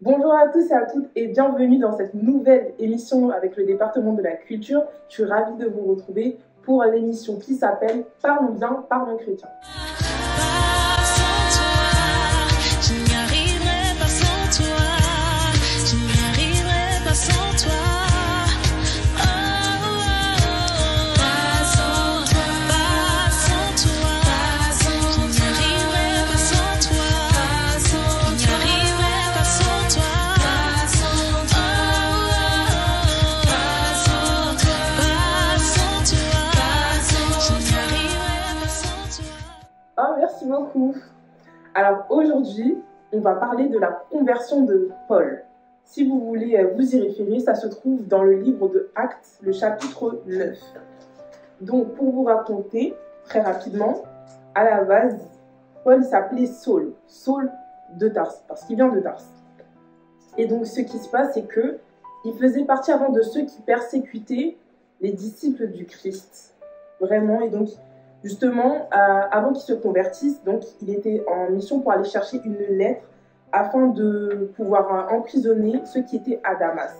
Bonjour à tous et à toutes et bienvenue dans cette nouvelle émission avec le département de la culture. Je suis ravie de vous retrouver pour l'émission qui s'appelle Parlons bien, parlons chrétien. Oh, merci beaucoup. Alors aujourd'hui, on va parler de la conversion de Paul. Si vous voulez vous y référer, ça se trouve dans le livre de Actes, le chapitre 9. Donc pour vous raconter très rapidement, à la base, Paul s'appelait Saul, Saul de Tarse, parce qu'il vient de Tarse. Et donc ce qui se passe, c'est que il faisait partie avant de ceux qui persécutaient les disciples du Christ. Vraiment, et donc justement, avant qu'il se convertisse, donc il était en mission pour aller chercher une lettre afin de pouvoir emprisonner ceux qui étaient à Damas.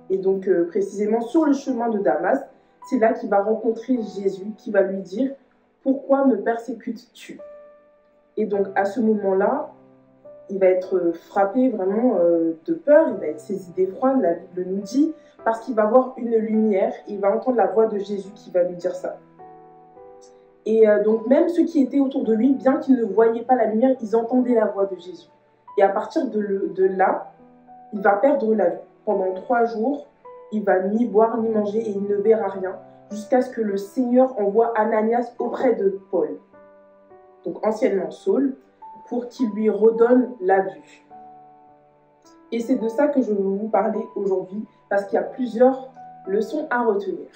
Et donc précisément sur le chemin de Damas, c'est là qu'il va rencontrer Jésus qui va lui dire « Pourquoi me persécutes-tu » Et donc à ce moment-là, il va être frappé vraiment de peur, il va être saisi d'effroi, la Bible nous dit, parce qu'il va voir une lumière, il va entendre la voix de Jésus qui va lui dire ça. Et donc même ceux qui étaient autour de lui, bien qu'ils ne voyaient pas la lumière, ils entendaient la voix de Jésus. Et à partir de là, il va perdre la vue. Pendant 3 jours, il va ni boire ni manger et il ne verra rien, jusqu'à ce que le Seigneur envoie Ananias auprès de Paul, donc anciennement Saul, pour qu'il lui redonne la vue. Et c'est de ça que je veux vous parler aujourd'hui, parce qu'il y a plusieurs leçons à retenir.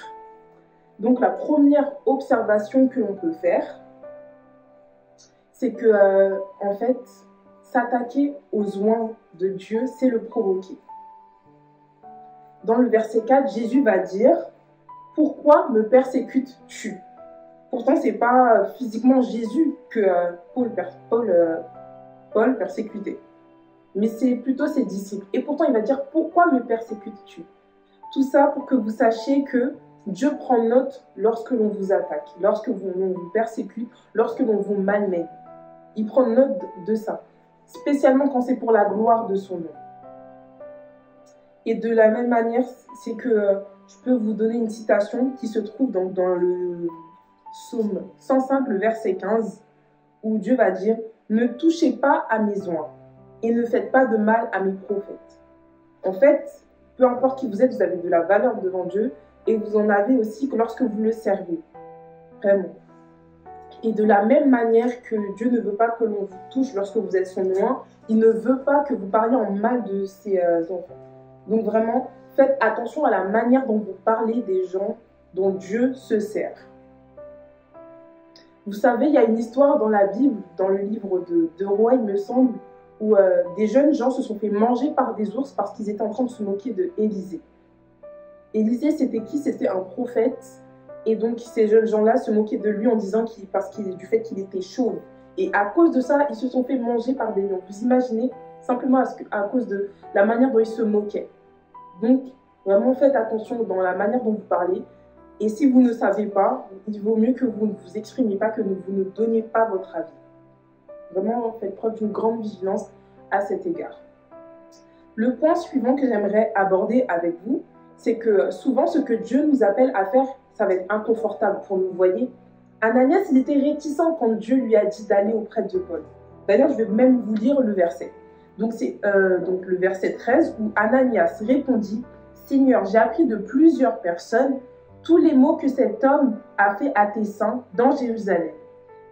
Donc la première observation que l'on peut faire, c'est que en fait, s'attaquer aux oins de Dieu, c'est le provoquer. Dans le verset 4, Jésus va dire « Pourquoi me persécutes-tu » Pourtant, ce n'est pas physiquement Jésus que Paul persécutait, mais c'est plutôt ses disciples. Et pourtant, il va dire « Pourquoi me persécutes-tu » Tout ça pour que vous sachiez que Dieu prend note lorsque l'on vous attaque, lorsque l'on vous persécute, lorsque l'on vous malmène. Il prend note de ça, spécialement quand c'est pour la gloire de son nom. Et de la même manière, c'est que je peux vous donner une citation qui se trouve donc dans le psaume 105, le verset 15, où Dieu va dire « Ne touchez pas à mes oints et ne faites pas de mal à mes prophètes. » En fait, peu importe qui vous êtes, vous avez de la valeur devant Dieu, et vous en avez aussi que lorsque vous le servez. Vraiment. Et de la même manière que Dieu ne veut pas que l'on vous touche lorsque vous êtes son oint, il ne veut pas que vous parliez en mal de ses enfants. Donc vraiment, faites attention à la manière dont vous parlez des gens dont Dieu se sert. Vous savez, il y a une histoire dans la Bible, dans le livre de Rois, il me semble, où des jeunes gens se sont fait manger par des ours parce qu'ils étaient en train de se moquer de Élisée. Élisée, c'était qui? C'était un prophète. Et donc, ces jeunes gens-là se moquaient de lui en disant du fait qu'il était chauve. Et à cause de ça, ils se sont fait manger par des lions. Vous imaginez, simplement à cause de la manière dont ils se moquaient. Donc, vraiment, faites attention dans la manière dont vous parlez. Et si vous ne savez pas, il vaut mieux que vous ne vous exprimiez pas, que vous ne donniez pas votre avis. Vraiment, faites preuve d'une grande vigilance à cet égard. Le point suivant que j'aimerais aborder avec vous, c'est que souvent, ce que Dieu nous appelle à faire, ça va être inconfortable pour nous, voyez. Ananias, il était réticent quand Dieu lui a dit d'aller auprès de Paul. D'ailleurs, je vais même vous lire le verset. Donc, c'est le verset 13 où Ananias répondit « Seigneur, j'ai appris de plusieurs personnes tous les maux que cet homme a fait à tes saints dans Jérusalem.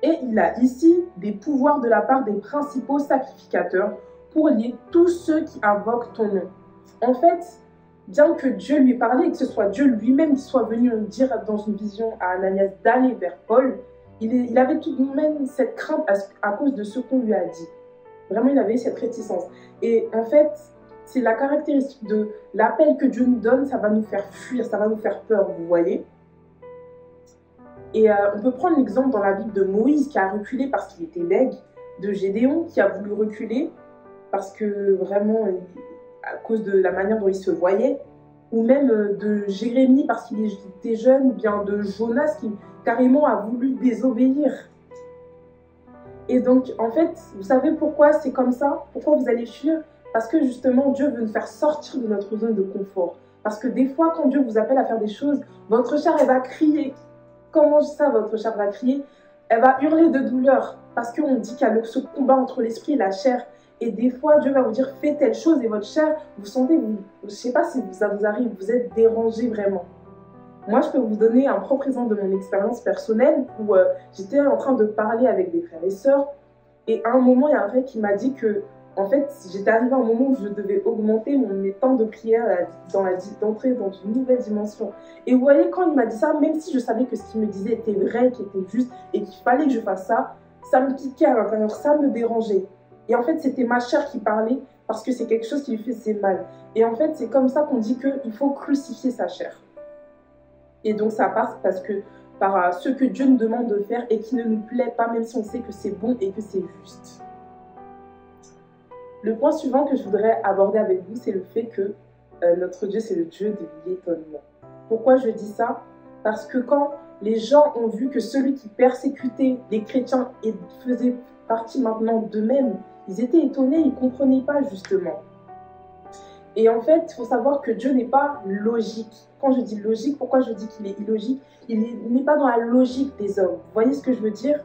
Et il a ici des pouvoirs de la part des principaux sacrificateurs pour lier tous ceux qui invoquent ton nom. » En fait, bien que Dieu lui parlait et que ce soit Dieu lui-même qui soit venu dire dans une vision à Ananias d'aller vers Paul, il avait tout de même cette crainte à cause de ce qu'on lui a dit. Vraiment, il avait cette réticence. Et en fait, c'est la caractéristique de l'appel que Dieu nous donne, ça va nous faire fuir, ça va nous faire peur, vous voyez. Et on peut prendre l'exemple dans la Bible de Moïse qui a reculé parce qu'il était bègue, de Gédéon qui a voulu reculer parce que vraiment à cause de la manière dont il se voyait, ou même de Jérémie parce qu'il était jeune, ou bien de Jonas qui carrément a voulu désobéir. Et donc, en fait, vous savez pourquoi c'est comme ça? Pourquoi vous allez fuir? Parce que justement, Dieu veut nous faire sortir de notre zone de confort. Parce que des fois, quand Dieu vous appelle à faire des choses, votre chair, elle va crier. Comment ça, votre chair va crier? Elle va hurler de douleur. Parce qu'on dit qu'il y a ce combat entre l'esprit et la chair. Et des fois, Dieu va vous dire, fais telle chose. Et votre chair, vous sentez, je ne sais pas si ça vous arrive, vous êtes dérangé vraiment. Moi, je peux vous donner un propre exemple de mon expérience personnelle où j'étais en train de parler avec des frères et sœurs. Et à un moment, il y a un frère qui m'a dit que, en fait, j'étais arrivée à un moment où je devais augmenter mes temps de prière d'entrer dans une nouvelle dimension. Et vous voyez, quand il m'a dit ça, même si je savais que ce qu'il me disait était vrai, qu'il était juste et qu'il fallait que je fasse ça, ça me piquait à l'intérieur, ça me dérangeait. Et en fait, c'était ma chair qui parlait parce que c'est quelque chose qui lui faisait mal. Et en fait, c'est comme ça qu'on dit qu'il faut crucifier sa chair. Et donc ça passe parce que par ce que Dieu nous demande de faire et qui ne nous plaît pas, même si on sait que c'est bon et que c'est juste. Le point suivant que je voudrais aborder avec vous, c'est le fait que notre Dieu, c'est le Dieu de l'étonnement. Pourquoi je dis ça? Parce que quand les gens ont vu que celui qui persécutait les chrétiens et faisait partie maintenant d'eux-mêmes, ils étaient étonnés, ils ne comprenaient pas justement. Et en fait, il faut savoir que Dieu n'est pas logique. Quand je dis logique, pourquoi je dis qu'il est illogique? Il n'est pas dans la logique des hommes. Vous voyez ce que je veux dire?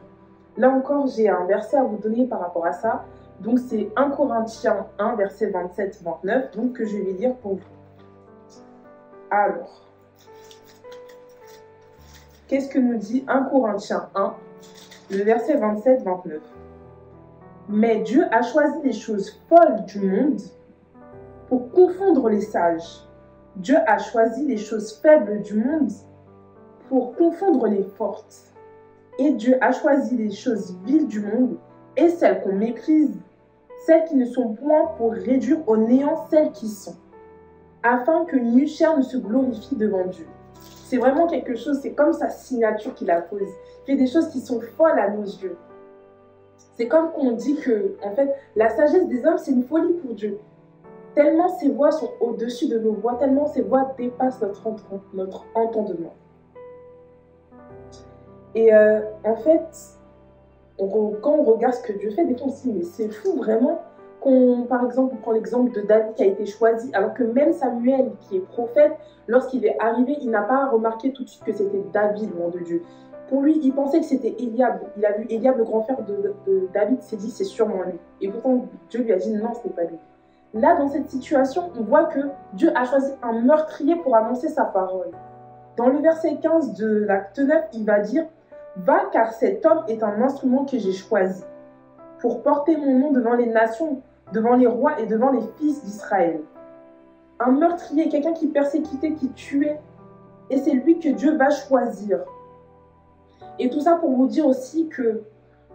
Là encore, j'ai un verset à vous donner par rapport à ça. Donc c'est 1 Corinthiens 1, verset 27-29, donc que je vais lire pour vous. Alors, qu'est-ce que nous dit 1 Corinthiens 1, le verset 27-29? Mais Dieu a choisi les choses folles du monde pour confondre les sages. Dieu a choisi les choses faibles du monde pour confondre les fortes. Et Dieu a choisi les choses viles du monde et celles qu'on méprise, celles qui ne sont point, pour réduire au néant celles qui sont, afin que nulle chair ne se glorifie devant Dieu. C'est vraiment quelque chose, c'est comme sa signature qu'il a posée. Il fait des choses qui sont folles à nos yeux. C'est comme qu'on dit que, en fait, la sagesse des hommes, c'est une folie pour Dieu. Tellement ces voix sont au-dessus de nos voix, tellement ces voix dépassent notre entendement. Et en fait, quand on regarde ce que Dieu fait, des fois on se dit, mais c'est fou vraiment, par exemple, on prend l'exemple de David qui a été choisi, alors que même Samuel, qui est prophète, lorsqu'il est arrivé, il n'a pas remarqué tout de suite que c'était David, loin de Dieu. Pour lui, il pensait que c'était Eliab. Il a vu Eliab, le grand frère de David, s'est dit, c'est sûrement lui. Et pourtant, Dieu lui a dit, non, ce n'est pas lui. Là, dans cette situation, on voit que Dieu a choisi un meurtrier pour annoncer sa parole. Dans le verset 15 de l'acte 9, il va dire « Va, car cet homme est un instrument que j'ai choisi pour porter mon nom devant les nations, devant les rois et devant les fils d'Israël. » Un meurtrier, quelqu'un qui persécutait, qui tuait. Et c'est lui que Dieu va choisir. Et tout ça pour vous dire aussi que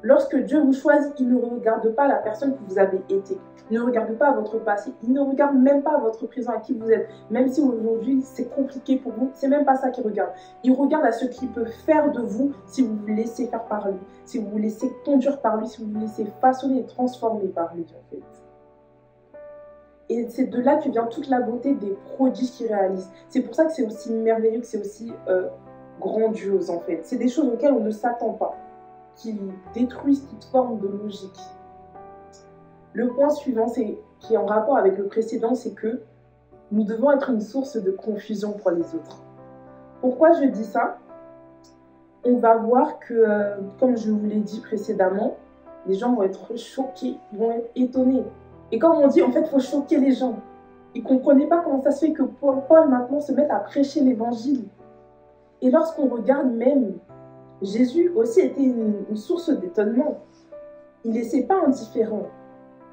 lorsque Dieu vous choisit, il ne regarde pas la personne que vous avez été. Il ne regarde pas votre passé. Il ne regarde même pas votre présent, à qui vous êtes. Même si aujourd'hui c'est compliqué pour vous, c'est même pas ça qu'il regarde. Il regarde à ce qu'il peut faire de vous si vous vous laissez faire par lui, si vous vous laissez conduire par lui, si vous vous laissez façonner et transformer par lui en fait. Et c'est de là que vient toute la beauté des prodiges qu'il réalise. C'est pour ça que c'est aussi merveilleux, que c'est aussi grandiose en fait. C'est des choses auxquelles on ne s'attend pas, qui détruisent toute forme de logique. Le point suivant, qui est en rapport avec le précédent, c'est que nous devons être une source de confusion pour les autres. Pourquoi je dis ça? On va voir que, comme je vous l'ai dit précédemment, les gens vont être choqués, vont être étonnés. Et comme on dit, en fait, il faut choquer les gens. Ils ne comprenaient pas comment ça se fait que Paul maintenant se mette à prêcher l'évangile. Et lorsqu'on regarde même, Jésus aussi était une source d'étonnement. Il ne laissait pas indifférent.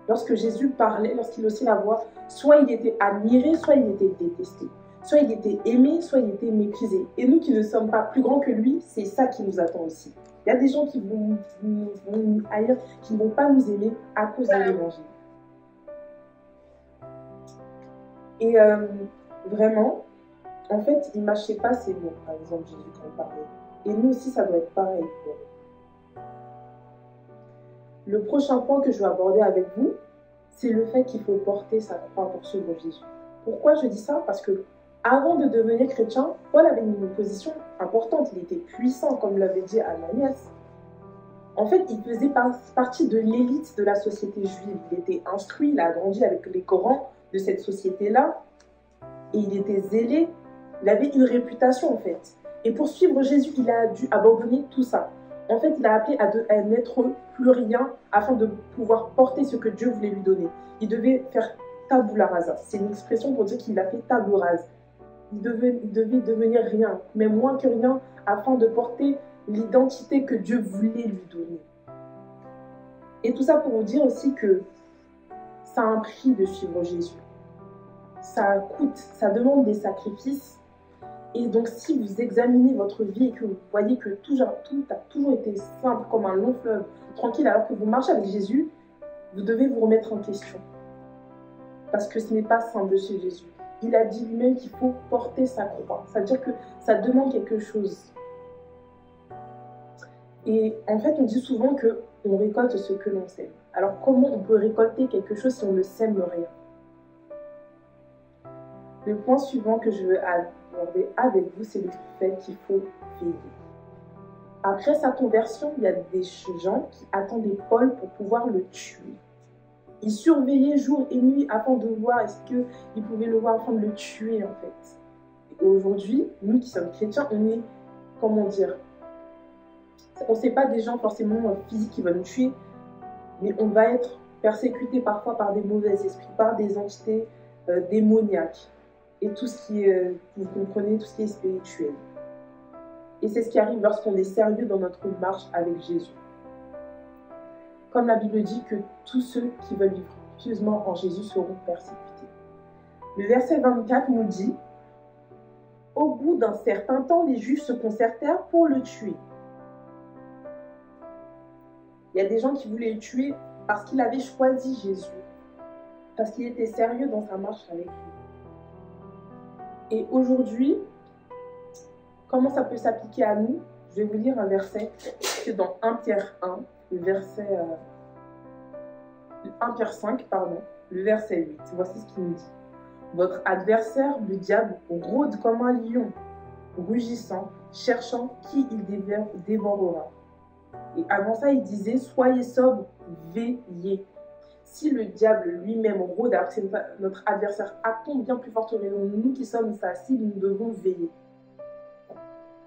Lorsque Jésus parlait, lorsqu'il haussait la voix, soit il était admiré, soit il était détesté. Soit il était aimé, soit il était méprisé. Et nous qui ne sommes pas plus grands que lui, c'est ça qui nous attend aussi. Il y a des gens qui vont nous haïr, qui ne vont pas nous aimer à cause de l'évangile. Et vraiment, en fait, il ne mâchait pas ses mots, par exemple, Jésus quand il parlait. Et nous aussi, ça doit être pareil pour nous. Le prochain point que je vais aborder avec vous, c'est le fait qu'il faut porter sa croix pour suivre Jésus. Pourquoi je dis ça? Parce que avant de devenir chrétien, Paul avait une position importante. Il était puissant, comme l'avait dit Ananias. En fait, il faisait partie de l'élite de la société juive. Il était instruit, il a grandi avec les grands de cette société-là. Et il était zélé. Il avait une réputation, en fait. Et pour suivre Jésus, il a dû abandonner tout ça. En fait, il a appelé à n'être plus rien afin de pouvoir porter ce que Dieu voulait lui donner. Il devait faire tabula rasa. C'est une expression pour dire qu'il a fait table rase. Il devait devenir rien, mais moins que rien, afin de porter l'identité que Dieu voulait lui donner. Et tout ça pour vous dire aussi que ça a un prix de suivre Jésus. Ça coûte, ça demande des sacrifices. Et donc, si vous examinez votre vie et que vous voyez que tout a toujours été simple comme un long fleuve, tranquille, alors que vous marchez avec Jésus, vous devez vous remettre en question. Parce que ce n'est pas simple de suivre Jésus. Il a dit lui-même qu'il faut porter sa croix. Ça veut dire que ça demande quelque chose. Et en fait, on dit souvent qu'on récolte ce que l'on sème. Alors, comment on peut récolter quelque chose si on ne sème rien? Le point suivant que je veux aborder avec vous, c'est le fait qu'il faut veiller. Après sa conversion, il y a des gens qui attendaient Paul pour pouvoir le tuer. Ils surveillaient jour et nuit afin de voir est-ce qu'ils pouvaient le voir afin de le tuer, en fait. Et aujourd'hui, nous qui sommes chrétiens, on est, comment dire, on ne sait pas des gens forcément physiques qui veulent nous tuer, mais on va être persécuté parfois par des mauvais esprits, par des entités démoniaques, et tout ce qui est, vous comprenez, tout ce qui est spirituel. Et c'est ce qui arrive lorsqu'on est sérieux dans notre marche avec Jésus. Comme la Bible dit que tous ceux qui veulent vivre pieusement en Jésus seront persécutés. Le verset 24 nous dit « Au bout d'un certain temps, les Juifs se concertèrent pour le tuer. » Il y a des gens qui voulaient le tuer parce qu'il avait choisi Jésus, parce qu'il était sérieux dans sa marche avec lui. Et aujourd'hui, comment ça peut s'appliquer à nous? Je vais vous lire un verset, c'est dans 1 Pierre 1, le verset 1 Pierre 5, pardon, le verset 8. Voici ce qu'il nous dit. Votre adversaire, le diable, rôde comme un lion, rugissant, cherchant qui il dévorera. Et avant ça, il disait, soyez sobres, veillez. Si le diable lui-même rôde, alors que c'est notre adversaire, à combien plus forte raison, nous qui sommes sa cible, nous devons veiller.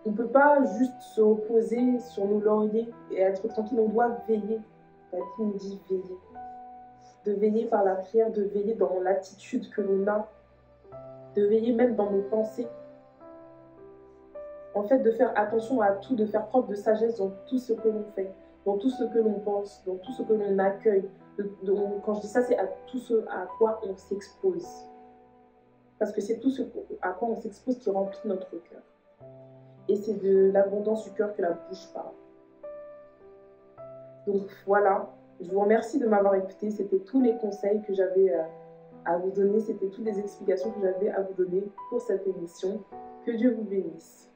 On ne peut pas juste se reposer sur nos lauriers et être tranquille, on doit veiller. La Bible nous dit veiller. De veiller par la prière, de veiller dans l'attitude que l'on a, de veiller même dans nos pensées. En fait, de faire attention à tout, de faire preuve de sagesse dans tout ce que l'on fait, dans tout ce que l'on pense, dans tout ce que l'on accueille. Quand je dis ça, c'est à tout ce à quoi on s'expose. Parce que c'est tout ce à quoi on s'expose qui remplit notre cœur. Et c'est de l'abondance du cœur que la bouche parle. Donc voilà, je vous remercie de m'avoir écouté. C'était tous les conseils que j'avais à vous donner. C'était toutes les explications que j'avais à vous donner pour cette émission. Que Dieu vous bénisse.